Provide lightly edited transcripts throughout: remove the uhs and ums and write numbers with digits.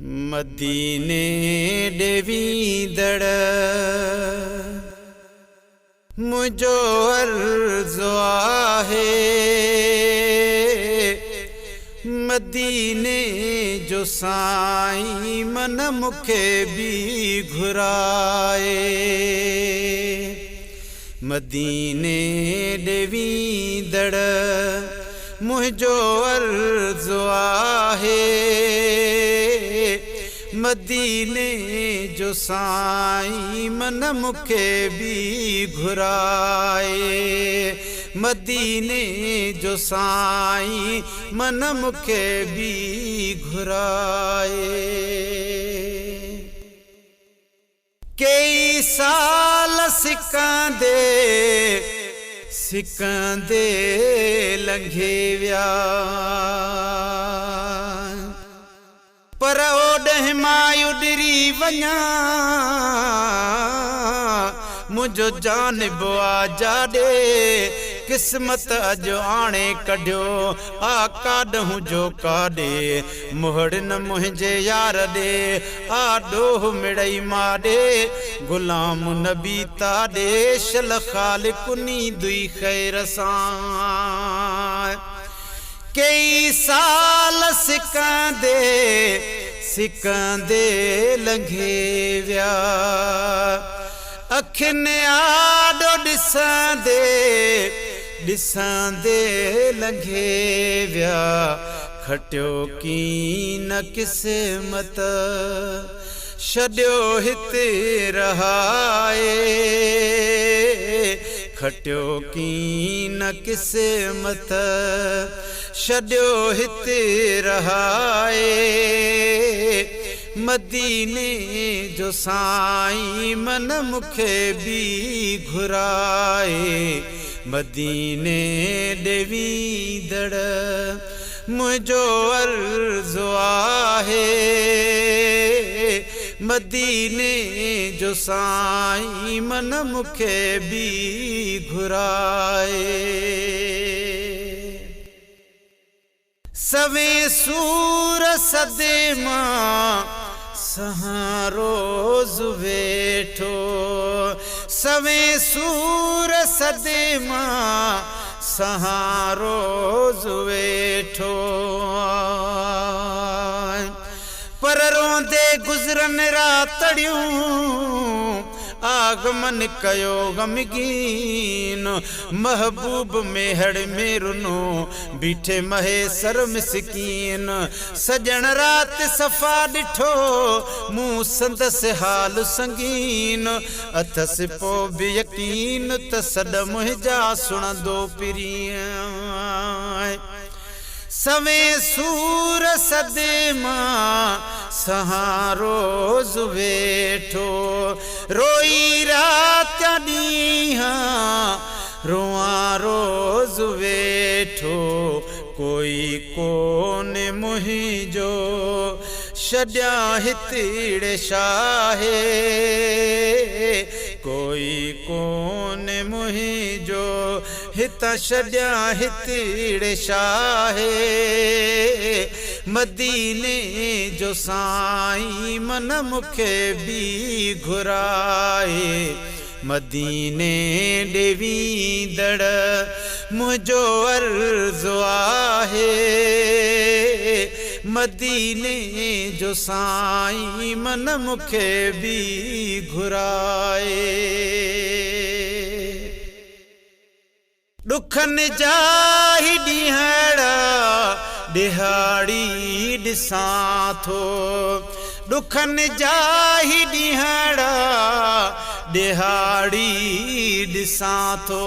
मदीने देवींदड़ मुझो अर्ज़ु आहे। मदीने जो साईं मन मुखे भी घुराए। मदीने देवींदड़ मुझो अर्ज़ु आहे। मदीने जो साईं मन मुखे भी घुराए। मदीने जो साईं मन मुखे भी घुराए। कई साल सिकांदे लंघे विया, पर ओॾहि मां उॾरी वञा। मुझो जानिबो आ जाॾे किस्मत अॼु आणे कढियो। आ काॾहूं जो काॾे मुहड़ न मुंहिंजे यार ॾे। आ ॾोह मिड़ई माॾे गुलाम नबी ताॾे। शल ख़ालिकुनी दुई ख़ैर सां। कई साल सिकांदे लंघे विया। अखियुनि आॾो ॾिसंदे लंघे विया। खटियो कीन क़िस्मत छॾियो हिते रहाए। खटियो कीन क़िस्मत छॾियो हिते रहाए। मदीने जो साईं मन मुखे भी घुराए। मदीने देवींदड़ मुझो अर्ज़ु आहे। मदीने जो साईं मन मुखे भी घुराए। सवे सूर सदे मां रोज़ वेठो। सवे सूर सदे मां रोज़ वेठो। पर रोंदे गुज़रन रातड़ियूं आगमन कयो गमगीन। महबूब मेहड़ में रुनो बीठे महेसर मिसकीन। सजण रात सफ़ा ॾिठो मूं संदस हाल संगीन। अथस पो भी यकीन त सॾ मुंहिंजा सुणंदो पिरीं। सवे सूर सदे मां रोज़ वेठो। रोई रात ॾींहं रोआं रोज़ वेठो। कोई कोन मुंहिंजो छॾिया हिते शाहे। कोई कोन मुंहिंजो हितां छॾिया हिते शाहे। मदीने जो साईं मन मुखे भी घुराए। मदीने देवींदड़ मुझो अर्ज़ु आहे। मदीने जो साईं मन मुखे भी घुराए। ॾुखनि जा ही ॾींहड़ा दिहाड़ी ॾिसां थो। ॾुखनि जा ही ॾींहड़ा दिहाड़ी ॾिसां थो।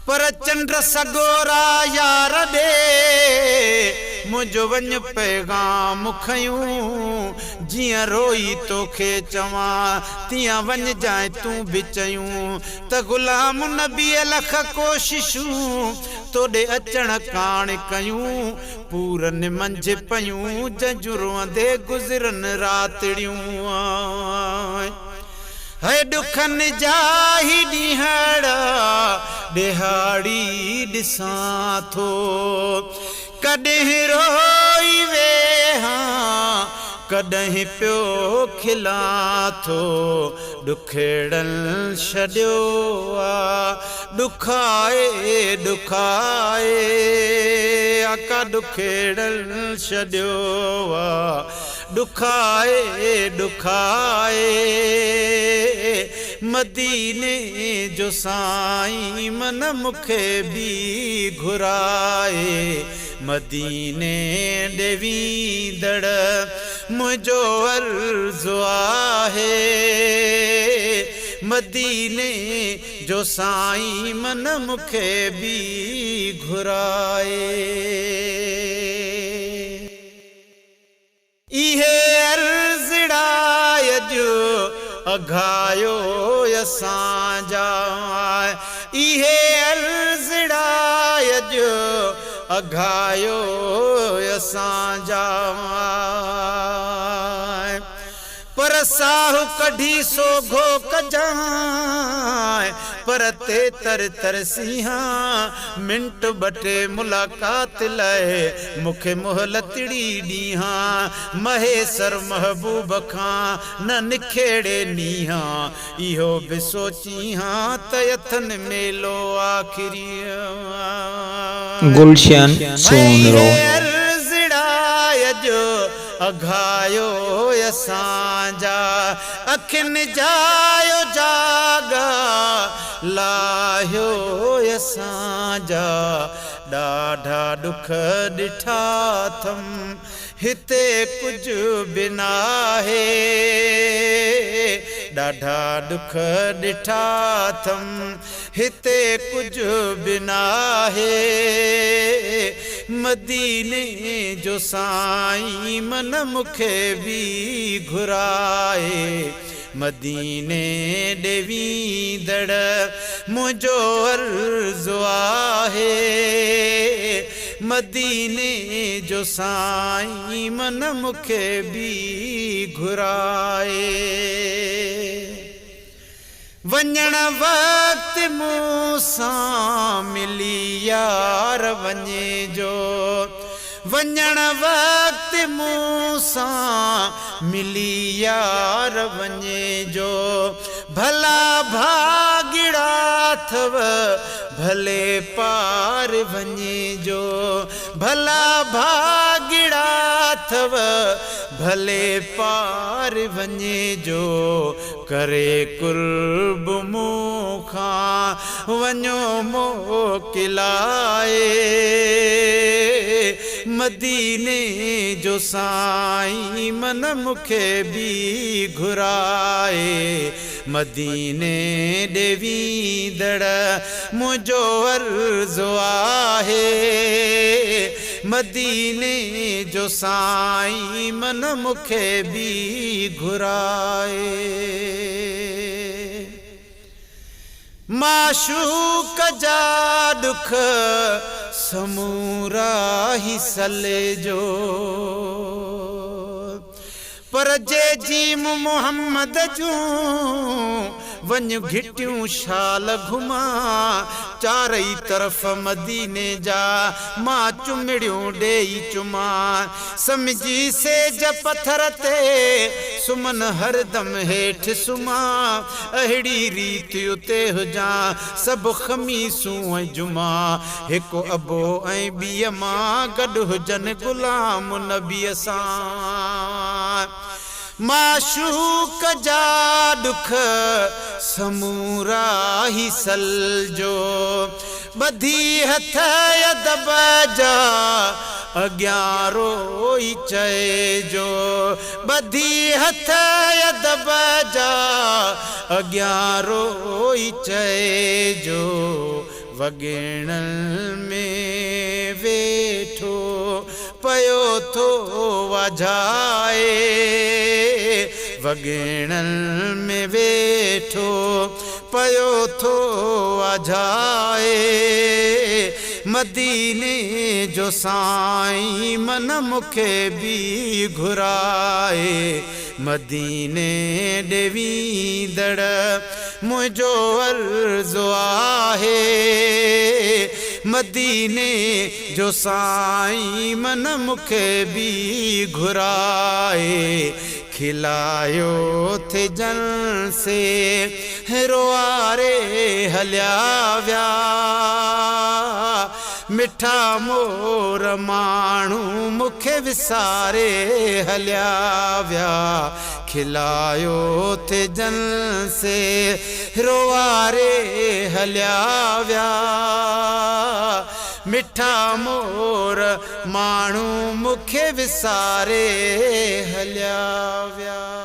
पर चंड सगोरा यार ॾे मुंहिंजो वञ पैगाम खयूं। जियां रोई तोखे चवां तियां वञ जाए तूं बि चयूं। त गुलाम नबीअ लख कोशिशूं तोॾे अचण कान कयूं। पूरन मंझि पयूं जंहिंजूं रोअंदे गुज़रन रातड़ियूं। है ॾुखनि जा ही ॾींहड़ा दिहाड़ी ॾिसां थो। कॾहिं रोई कॾहिं पियो खिलां थो ॾुखेड़ल छॾियो आहे ॾुखाए ॾुखाए आका ॾुखेड़ल छॾियो आहे ॾुखाए ॾुखाए मदीने जो साईं मन मूंखे बि घुराए मदीने ॾे वींदड़ मुंहिंजो अर्ज़ु आहे मदीने जो साईं मन मूंखे बि घुराए इहे अर्ज़ड़ाय जो अघायो असांजा इहे अर्ज़ड़ाय जो अघायो असांजा पर साहु कढी सोघो कजाए पर ते तर तरसिहा मिंट बटे मुलाकात लाए मूंखे मोहलतड़ी ॾींहा महेसर महबूब खां न निखेड़े नीहा इहो बि सोचीहा त यथन मेलो आखिरी गुलशन सोनरो जो अघायो असांजा अखियुनि जायो जागा लाहियो असांजा ॾाढा ॾुख ॾिठा अथमि हिते कुझु बि नाहे ॾाढा ॾुख ॾिठा अथमि हिते कुझु बि नाहे मदीने जो साईं मन मूंखे बि घुराए मदीने ॾे वींदड़ मुंहिंजो अर्ज़ु आहे मदीने जो साईं मन मूंखे बि घुराए वञण वक़्तु मूंसां मिली यार वञे जो वञण वक़्तु मूंसां मिली यार वञे जो भला भाॻड़ा अथव भले पार वञे जो भला भाॻड़ा अथव भले पार वञे जो करे कुर्ब मूंखां वञो मोकिलाए मदीने जो साईं मन मूंखे बि घुराए मदीने ॾे वींदड़ मुंहिंजो अर्ज़ु आहे मदीने जो साईं मन मूंखे बि घुराए माशूक जा ॾुख समूरा ही सले जो पर जे जीम मोहम्मद जूं वञ घिटियूं शाल घुमा चारई तरफ़ मदीने जा मां चुमड़ियूं ॾेई चुमा समझी सेज पत्थर ते सुमन हरदम हेठि सुमा अहिड़ी रीति उते हुजां सभु ख़मीसूं ऐं जुमा हिकु अबो ऐं ॿीअ मां गॾु हुजनि गुलाम नबीअ सां माशूक जा ॾुख समूरा ही सलजो ॿधी हथ अदब जा अॻियां रोई चइजो ॿधी हथ अदब जा अॻियां रोई चइजो वॻेणल में वेठो पयो थो वॼाए वॻेणल में वेठो पयो थो वॼाए मदीने जो साईं मन मूंखे बि घुराए मदीने ॾे वींदड़ मुंहिंजो अर्ज़ु आहे मदीने जो साईं मन मुखे भी घुराए खिलायो थे जन से रोआरे हल्या व्या मिठा मोर माण्हू मुखे विसारे हल्या व्या खिलायो थे जन से रोआरे हल्या व्या मिठा मोर माण्हू मुखे विसारे हल्या व्या।